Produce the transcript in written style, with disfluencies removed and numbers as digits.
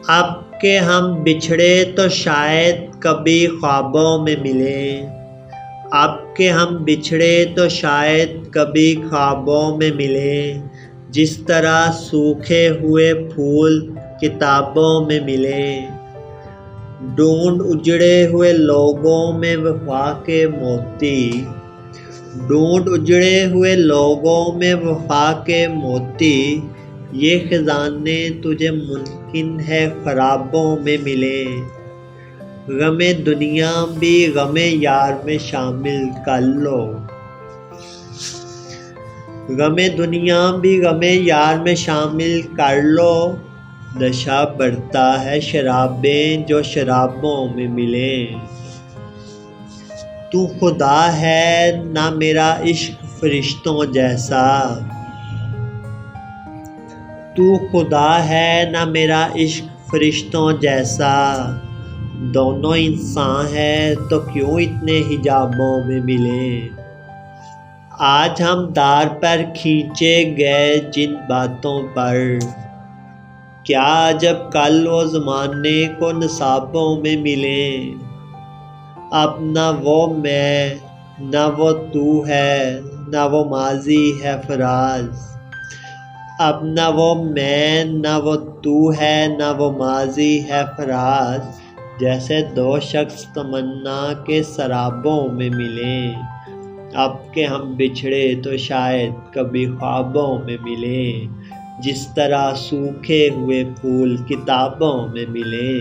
اب کہ ہم بچھڑے تو شاید کبھی خوابوں میں ملیں، اب کہ ہم بچھڑے تو شاید کبھی خوابوں میں ملیں، جس طرح سوکھے ہوئے پھول کتابوں میں ملیں۔ ڈھونڈ اجڑے ہوئے لوگوں میں وفا کے موتی، ڈھونڈ اجڑے ہوئے لوگوں میں وفا کے موتی، یہ خزانے تجھے ممکن ہے خرابوں میں ملیں۔ غم دنیا بھی غم یار میں شامل کر لو، غم دنیا بھی غم یار میں شامل کر لو، نشہ بڑھتا ہے شرابیں جو شرابوں میں ملیں۔ تو خدا ہے نہ میرا عشق فرشتوں جیسا، تو خدا ہے نہ میرا عشق فرشتوں جیسا، دونوں انسان ہیں تو کیوں اتنے حجابوں میں ملیں۔ آج ہم دار پر کھینچے گئے جن باتوں پر، کیا عجب کل وہ زمانے کو نصابوں میں ملیں۔ اب نہ وہ میں نہ وہ تو ہے، نہ وہ ماضی ہے فراز، اب نہ وہ میں نہ وہ تو ہے، نہ وہ ماضی ہے فراز، جیسے دو شخص تمنا کے سرابوں میں ملیں۔ اب کہ ہم بچھڑے تو شاید کبھی خوابوں میں ملیں، جس طرح سوکھے ہوئے پھول کتابوں میں ملیں۔